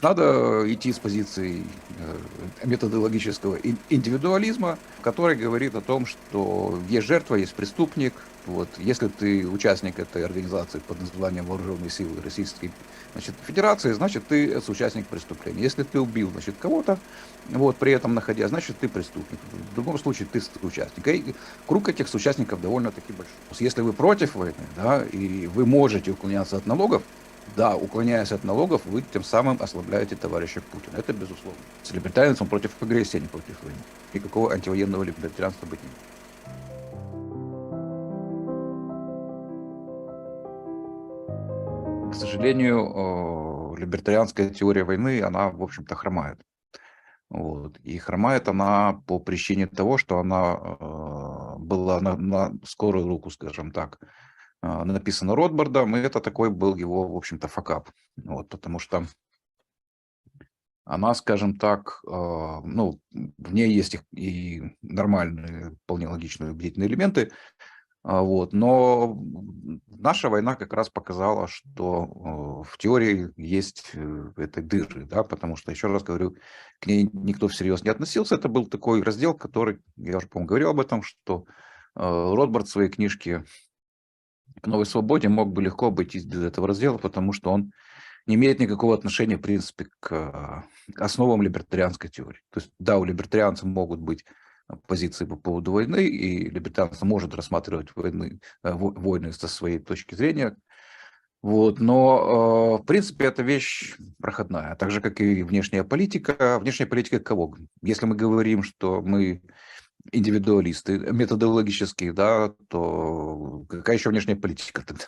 Надо идти с позиции методологического индивидуализма, который говорит о том, что есть жертва, есть преступник. Вот. Если ты участник этой организации под названием Вооруженные силы Российской, значит, Федерации, значит, ты соучастник преступления. Если ты убил, значит, кого-то, вот, при этом находя, значит, ты преступник. В другом случае ты соучастник. И круг этих соучастников довольно-таки большой. Если вы против войны, да, и вы можете уклоняться от налогов, да, уклоняясь от налогов, вы тем самым ослабляете товарища Путина. Это безусловно. С либертарианцем против агрессии, а не против войны. Никакого антивоенного либертарианства быть не может. К сожалению, либертарианская теория войны, она, в общем-то, хромает. Вот. И хромает она по причине того, что она была на скорую руку, скажем так, написана Ротбардом, и это такой был его, в общем-то, факап. Вот, потому что она, скажем так, ну, в ней есть и нормальные, вполне логичные убедительные элементы, вот, но наша война как раз показала, что в теории есть этой дыры, да, потому что, еще раз говорю, к ней никто всерьез не относился. Это был такой раздел, который, я уже, по-моему, говорил об этом, что Ротбард в своей книжке «К новой свободе» мог бы легко обойтись без этого раздела, потому что он не имеет никакого отношения, в принципе, к основам либертарианской теории. То есть, да, у либертарианцев могут быть позиции по поводу войны, и либертарианство может рассматривать войны со своей точки зрения, вот, но, в принципе, эта вещь проходная, так же, как и внешняя политика. Внешняя политика кого? Если мы говорим, что мы индивидуалисты методологические, да, то какая еще внешняя политика тогда?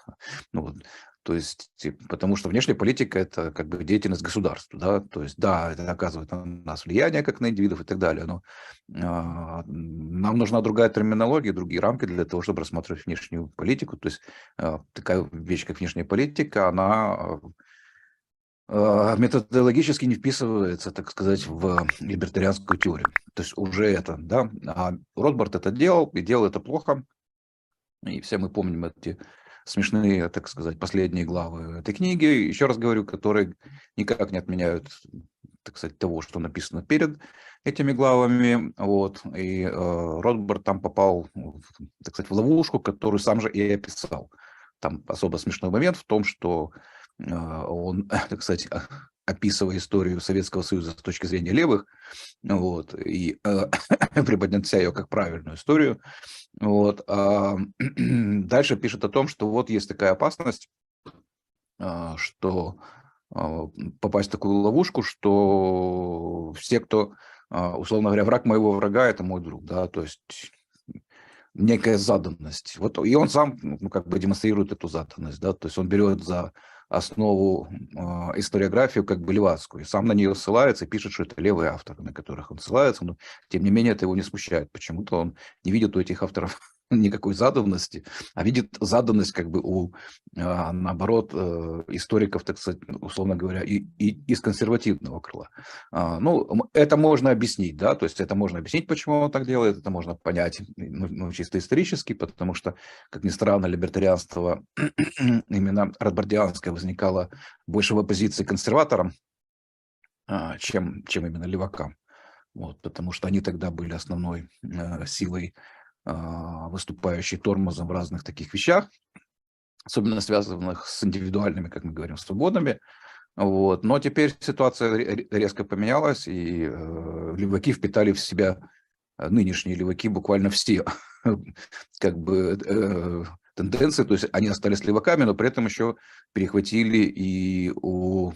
Ну, вот, то есть, потому что внешняя политика – это как бы деятельность государства, да, то есть, да, это оказывает на нас влияние, как на индивидов и так далее, но нам нужна другая терминология, другие рамки для того, чтобы рассматривать внешнюю политику, то есть такая вещь, как внешняя политика, она методологически не вписывается, так сказать, в либертарианскую теорию. То есть уже это, да. А Ротбард это делал, и делал это плохо. И все мы помним эти смешные, так сказать, последние главы этой книги. Еще раз говорю, которые никак не отменяют, так сказать, того, что написано перед этими главами. Вот. И Ротбард там попал, так сказать, в ловушку, которую сам же и описал. Там особо смешной момент в том, что он, так сказать, описывая историю Советского Союза с точки зрения левых, вот, и преподнеся ее как правильную историю, вот, дальше пишет о том, что вот есть такая опасность, что попасть в такую ловушку, что все, кто, условно говоря, враг моего врага, это мой друг, да, то есть некая заданность. Вот, и он сам ну, как бы демонстрирует эту заданность, да, то есть он берет за основу историографию как бы левацкую, и сам на нее ссылается и пишет, что это левые авторы, на которых он ссылается, но тем не менее это его не смущает. Почему-то он не видит у этих авторов никакой заданности, а видит заданность как бы у, наоборот, историков, так сказать, условно говоря, и из консервативного крыла. Ну, это можно объяснить, да, то есть это можно объяснить, почему он так делает, это можно понять, ну, чисто исторически, потому что, как ни странно, либертарианство именно ротбардианское возникало больше в оппозиции консерваторам, чем именно левакам. Вот, потому что они тогда были основной силой, выступающей тормозом в разных таких вещах, особенно связанных с индивидуальными, как мы говорим, свободами. Вот. Но теперь ситуация резко поменялась, и леваки впитали в себя, нынешние леваки буквально все как бы тенденции, то есть они остались леваками, но при этом еще перехватили и у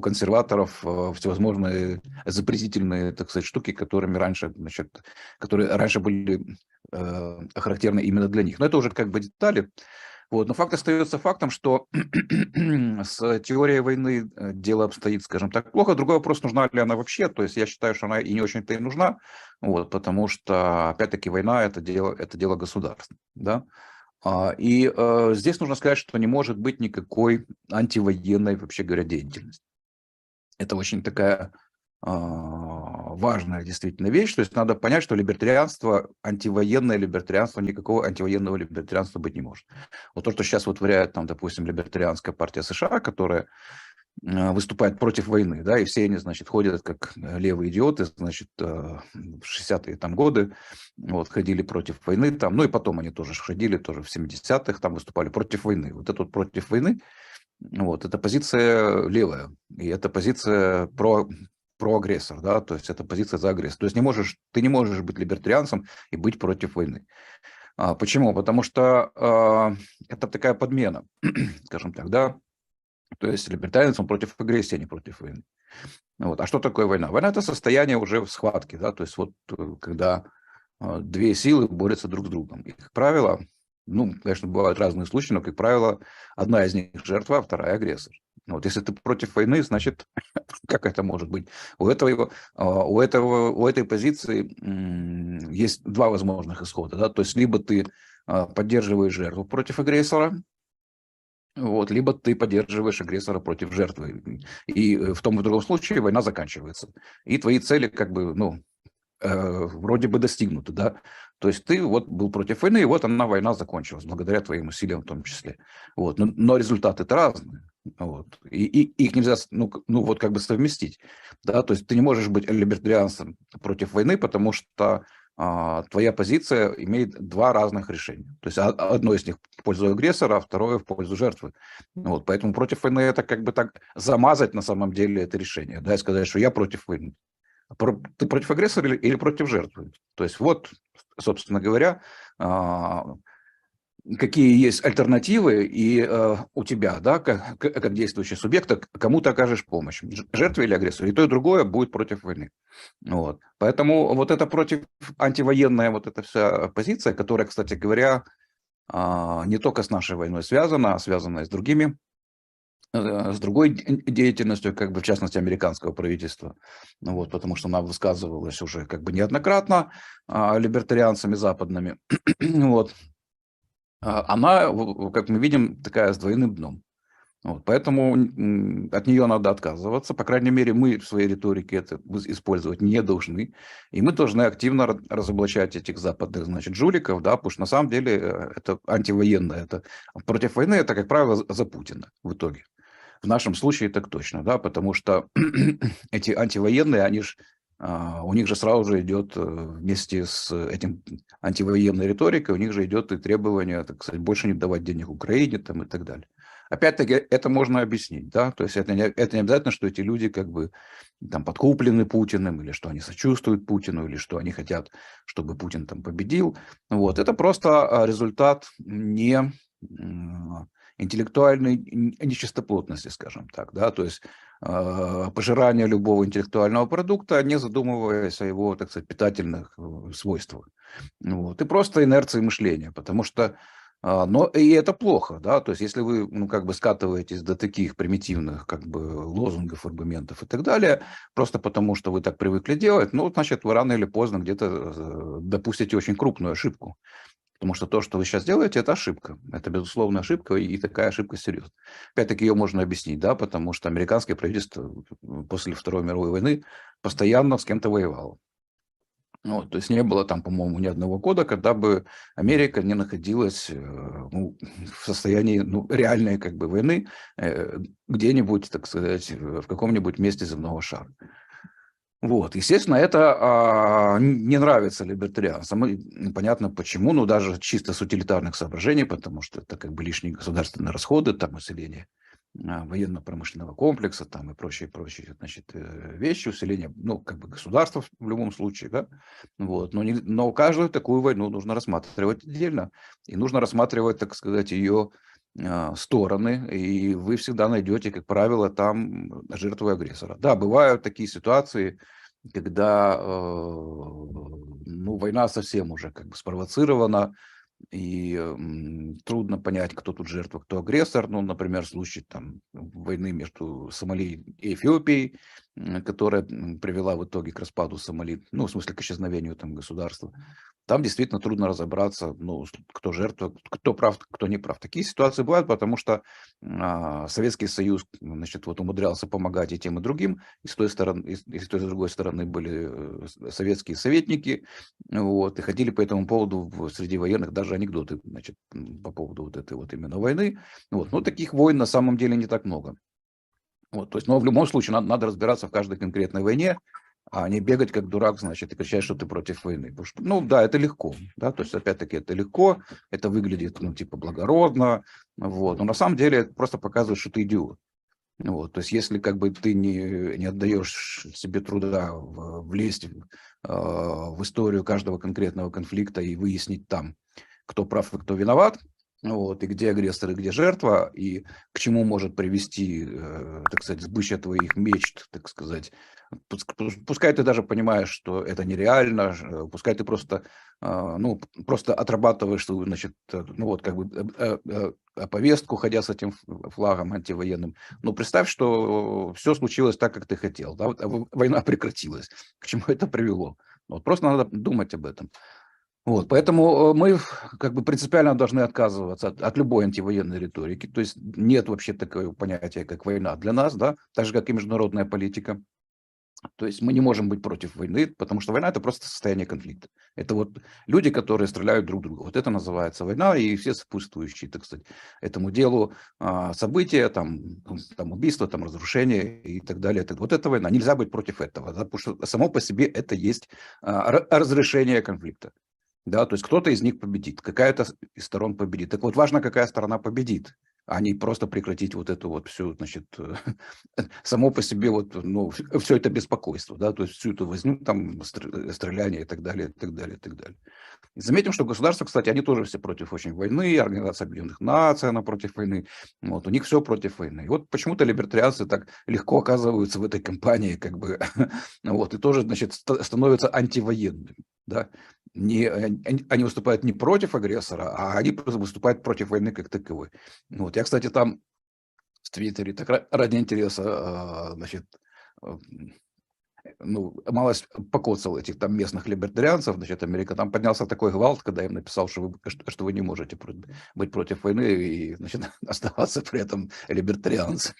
консерваторов всевозможные запретительные, так сказать, штуки, которыми раньше, значит, которые раньше были характерны именно для них. Но это уже как бы детали. Вот. Но факт остается фактом, что с теорией войны дело обстоит, скажем так, плохо. Другой вопрос, нужна ли она вообще. То есть я считаю, что она и не очень-то и нужна, вот, потому что, опять-таки, война – это дело государства. Да? И здесь нужно сказать, что не может быть никакой антивоенной, вообще говоря, деятельности. Это очень такая важная действительно вещь. То есть надо понять, что либертарианство, антивоенное либертарианство, никакого антивоенного либертарианства быть не может. Вот то, что сейчас вытворяет, там, допустим, либертарианская партия США, которая выступают против войны, да, и все они, значит, ходят как левые идиоты, значит, в 60-е там годы, вот, ходили против войны там, ну и потом они тоже ходили, тоже в 70-х там выступали против войны. Вот это вот против войны, вот, это позиция левая, и это позиция про агрессор, да, то есть это позиция за агрессор. То есть ты не можешь быть либертарианцем и быть против войны. Почему? Потому что это такая подмена, скажем так, да. То есть либертарианец, он против агрессии, а не против войны. Вот. А что такое война? Война – это состояние уже в схватке, да, то есть вот когда две силы борются друг с другом. И, как правило, ну, конечно, бывают разные случаи, но, как правило, одна из них жертва, а вторая агрессор. Вот если ты против войны, значит, как это может быть? У этой позиции есть два возможных исхода. Да? То есть либо ты поддерживаешь жертву против агрессора, вот, либо ты поддерживаешь агрессора против жертвы. И в том и в другом случае война заканчивается. И твои цели как бы, ну, вроде бы достигнуты, да. То есть ты вот был против войны, и вот война закончилась, благодаря твоим усилиям в том числе. Вот. Но результаты-то разные. Вот. И их нельзя, ну, вот как бы совместить. Да? То есть ты не можешь быть либертарианцем против войны, потому что твоя позиция имеет два разных решения. То есть одно из них в пользу агрессора, а второе в пользу жертвы. Вот. Поэтому против войны это как бы так замазать на самом деле это решение. Да, и сказать, что я против войны. Ты против агрессора или против жертвы? То есть вот, собственно говоря, какие есть альтернативы, и у тебя, да, как действующий субъект, кому ты окажешь помощь, жертве или агрессору. И то, и другое будет против войны. Вот. Поэтому вот это против антивоенная вот эта вся позиция, которая, кстати говоря, не только с нашей войной связана, а связана и с другой деятельностью, как бы в частности американского правительства, ну вот, потому что она высказывалась уже как бы неоднократно либертарианцами западными, вот, она, как мы видим, такая с двойным дном. Вот, поэтому от нее надо отказываться. По крайней мере, мы в своей риторике это использовать не должны. И мы должны активно разоблачать этих западных, значит, жуликов, да, потому что на самом деле это антивоенное. Это, против войны это, как правило, за Путина в итоге. В нашем случае так точно, да, потому что эти антивоенные, у них же сразу же идет вместе с этим антивоенной риторикой, у них же идет и требование, так сказать, больше не давать денег Украине там, и так далее. Опять-таки, это можно объяснить, да, то есть это не обязательно, что эти люди как бы там подкуплены Путиным, или что они сочувствуют Путину, или что они хотят, чтобы Путин там победил. Вот, это просто результат не интеллектуальной нечистоплотности, скажем так, да, то есть пожирание любого интеллектуального продукта, не задумываясь о его, так сказать, питательных свойствах. Вот. И просто инерции мышления, потому что но и это плохо, да, то есть если вы, ну, как бы скатываетесь до таких примитивных, как бы, лозунгов, аргументов и так далее, просто потому что вы так привыкли делать, ну, значит, вы рано или поздно где-то допустите очень крупную ошибку. Потому что то, что вы сейчас делаете, это ошибка. Это, безусловно, ошибка, и такая ошибка серьезная. Опять-таки, ее можно объяснить, да, потому что американское правительство после Второй мировой войны постоянно с кем-то воевало. Вот, то есть не было там, по-моему, ни одного года, когда бы Америка не находилась ну, в состоянии реальной как бы войны где-нибудь, так сказать, в каком-нибудь месте земного шара. Вот, естественно, это не нравится либертарианцам. И понятно почему, ну, даже чисто с утилитарных соображений, потому что это как бы лишние государственные расходы, там, усиление военно-промышленного комплекса, там, и прочие, значит, вещи, усиление, ну, как бы государства в любом случае, да, вот, но каждую такую войну нужно рассматривать отдельно, и нужно рассматривать, так сказать, ее стороны, и вы всегда найдете, как правило, там жертву агрессора. Да, бывают такие ситуации, когда ну, война совсем уже как бы спровоцирована, и трудно понять, кто тут жертва, кто агрессор. Ну, например, случай там войны между Сомали и Эфиопией, которая привела в итоге к распаду Сомали, ну, в смысле, к исчезновению там государства. Там действительно трудно разобраться, ну, кто жертва, кто прав, кто не прав. Такие ситуации бывают, потому что Советский Союз, значит, вот умудрялся помогать и тем, и другим. И с той стороны, и с той, и с другой стороны были советские советники, вот, и ходили по этому поводу среди военных даже анекдоты, значит, по поводу вот этой вот именно войны. Вот. Но таких войн на самом деле не так много. Вот, то есть, но в любом случае надо разбираться в каждой конкретной войне, а не бегать как дурак, значит, и кричать, что ты против войны. Потому что, ну да, это легко, да, то есть, опять-таки, это легко, это выглядит, ну, типа, благородно, вот, но на самом деле это просто показывает, что ты идиот. Вот, то есть, если как бы ты не отдаешь себе труда влезть в историю каждого конкретного конфликта и выяснить там, кто прав и кто виноват, вот, и где агрессор, и где жертва, и к чему может привести, так сказать, сбыча твоих мечт, так сказать. Пускай ты даже понимаешь, что это нереально, пускай ты просто, ну, просто отрабатываешь свою, значит, ну вот, как бы повестку, ходя с этим флагом антивоенным. Ну, представь, что все случилось так, как ты хотел, да, война прекратилась. К чему это привело? Вот просто надо думать об этом. Вот, поэтому мы как бы принципиально должны отказываться от любой антивоенной риторики. То есть нет вообще такого понятия, как война для нас, да, так же, как и международная политика. То есть мы не можем быть против войны, потому что война – это просто состояние конфликта. Это вот люди, которые стреляют друг друга. Вот это называется война, и все сопутствующие, так сказать, этому делу события, там убийства, там разрушения и так далее. Вот это война. Нельзя быть против этого, да, потому что само по себе это есть разрешение конфликта. Да, то есть кто-то из них победит, какая-то из сторон победит. Так вот, важно, какая сторона победит, а не просто прекратить вот эту вот всю, значит, само по себе вот, ну, все это беспокойство, да, то есть всю эту возню, там, стреляние и так далее, и так далее, и так далее. И заметим, что государства, кстати, они тоже все против очень войны, Организация Объединенных Наций, она против войны, вот, у них все против войны. И вот почему-то либертарианцы так легко оказываются в этой кампании, как бы, вот, и тоже, значит, становятся антивоенными, да. Они выступают не против агрессора, а они просто выступают против войны как таковой. Вот, я, кстати, там в Твиттере так ради интереса, значит, э, ну, малость покоцал этих там местных либертарианцев, значит, Америка, там поднялся такой гвалт, когда я им написал, что вы не можете быть против войны и, значит, оставаться при этом либертарианцами.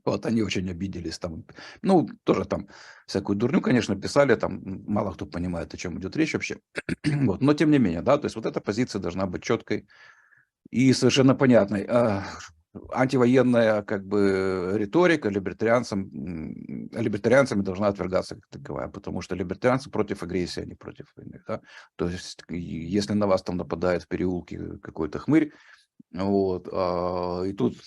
Вот, они очень обиделись там. Ну, тоже там всякую дурню, конечно, писали, там мало кто понимает, о чем идет речь вообще. Вот, но тем не менее, да, то есть вот эта позиция должна быть четкой и совершенно понятной. Антивоенная как бы риторика либертарианцами должна отвергаться как таковая, потому что либертарианцы против агрессии, а не против войны. Да? То есть если на вас там нападает в переулке какой-то хмырь, вот, и тут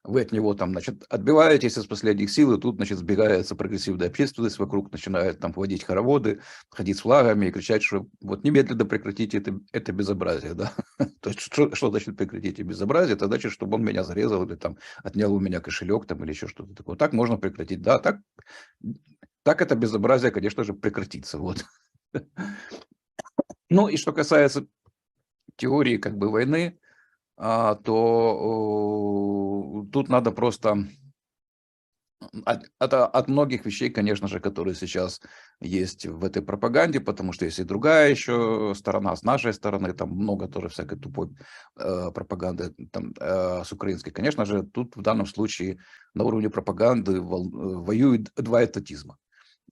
вы от него там, значит, отбиваетесь из последних сил, и тут, значит, сбегается прогрессивная общественность вокруг, начинает там водить хороводы, ходить с флагами и кричать, что вот немедленно прекратите это безобразие, да. То есть что значит прекратите безобразие? Это значит, чтобы он меня зарезал или там отнял у меня кошелек там или еще что-то такое. Так можно прекратить, да, так это безобразие, конечно же, прекратится, вот. Ну и что касается теории как бы войны, то тут надо просто от многих вещей, конечно же, которые сейчас есть в этой пропаганде, потому что есть и другая еще сторона, с нашей стороны, там много тоже всякой тупой пропаганды там, с украинской. Конечно же, тут в данном случае на уровне пропаганды воюют два этатизма.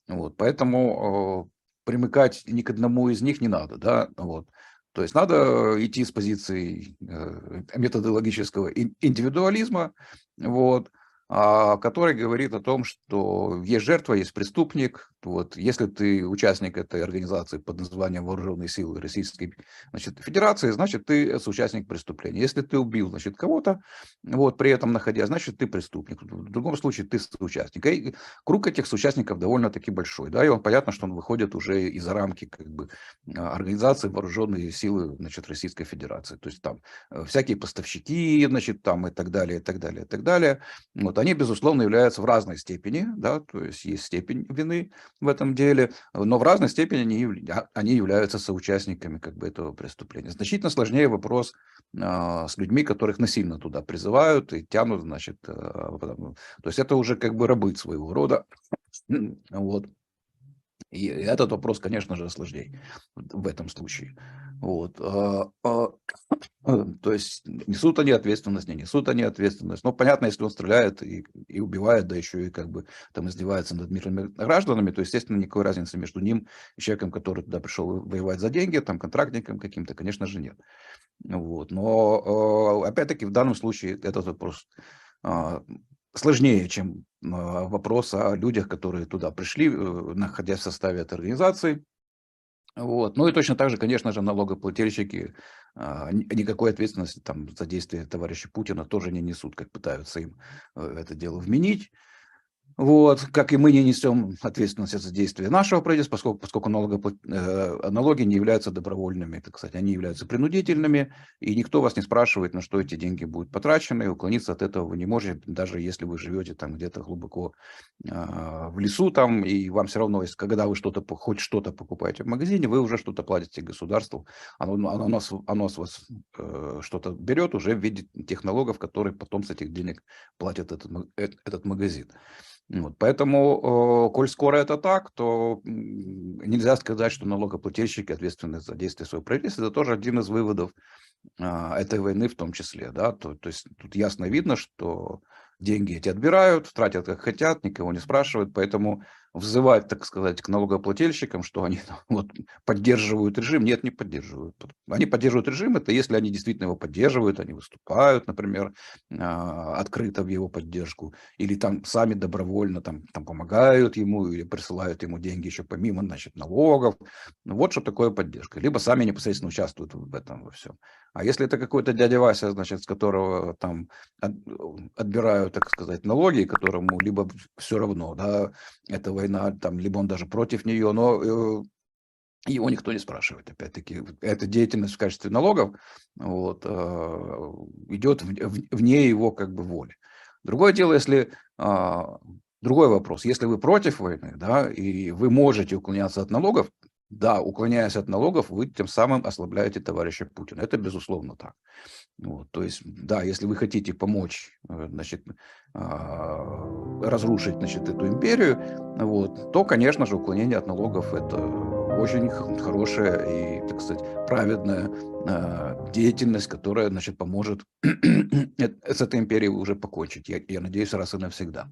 Вот, поэтому примыкать ни к одному из них не надо, да, вот. То есть надо идти с позиции методологического индивидуализма, вот, который говорит о том, что есть жертва, есть преступник. Вот, если ты участник этой организации под названием Вооруженные силы Российской, значит, Федерации, значит, ты соучастник преступления. Если ты убил, значит, кого-то, вот, при этом находясь, значит, ты преступник. В другом случае ты соучастник. И круг этих соучастников довольно-таки большой, да, и он понятно, что он выходит уже из-за рамки как бы организации Вооруженные силы, значит, Российской Федерации. То есть там всякие поставщики, значит, там и так далее, и так далее, и так далее. Вот они, безусловно, являются в разной степени, да, то есть есть степень вины в этом деле, но в разной степени они являются соучастниками как бы этого преступления. Значительно сложнее вопрос с людьми, которых насильно туда призывают и тянут, значит, то есть это уже как бы рабы своего рода, вот. И этот вопрос, конечно же, сложнее в этом случае. Вот. То есть несут они ответственность, не несут они ответственность. Но понятно, если он стреляет и убивает, да еще и как бы там издевается над мирными гражданами, то, естественно, никакой разницы между ним и человеком, который туда пришел воевать за деньги, там, контрактником каким-то, конечно же, нет. Вот. Но, опять-таки, в данном случае этот вопрос а, сложнее, чем вопрос о людях, которые туда пришли, находясь в составе этой организации. Вот. Ну и точно так же, конечно же, налогоплательщики никакой ответственности там, за действия товарища Путина тоже не несут, как пытаются им это дело вменить. Вот, как и мы не несем ответственность за действия нашего правительства, поскольку налоги не являются добровольными, так сказать, они являются принудительными, и никто вас не спрашивает, на что эти деньги будут потрачены, и уклониться от этого вы не можете, даже если вы живете там где-то глубоко в лесу, там, и вам все равно, если, когда вы хоть что-то покупаете в магазине, вы уже что-то платите государству, оно с вас что-то берет уже в виде тех налогов, которые потом с этих денег платит этот магазин. Вот, поэтому, коль скоро это так, то нельзя сказать, что налогоплательщики ответственны за действия своего правительства. Это тоже один из выводов этой войны в том числе. Да? То есть тут ясно видно, что деньги эти отбирают, тратят как хотят, никого не спрашивают. Поэтому взывать, так сказать, к налогоплательщикам, что они вот, поддерживают режим, нет, не поддерживают. Они поддерживают режим, это если они действительно его поддерживают, они выступают, например, открыто в его поддержку, или там сами добровольно там помогают ему, или присылают ему деньги еще помимо, значит, налогов. Вот что такое поддержка. Либо сами непосредственно участвуют в этом во всем. А если это какой-то дядя Вася, значит, с которого там отбирают, так сказать, налоги, которому либо все равно, да, эта война, там, либо он даже против нее, но его никто не спрашивает, опять-таки. Эта деятельность в качестве налогов вот, идет вне его как бы воли. Другое дело, если... Другой вопрос. Если вы против войны, да, и вы можете уклоняться от налогов, да, уклоняясь от налогов, вы тем самым ослабляете товарища Путина. Это безусловно так. Вот, то есть, да, если вы хотите помочь, значит, разрушить, значит, эту империю, вот, то, конечно же, уклонение от налогов – это очень хорошая и, так сказать, праведная деятельность, которая, значит, поможет с этой империей уже покончить, я надеюсь, раз и навсегда.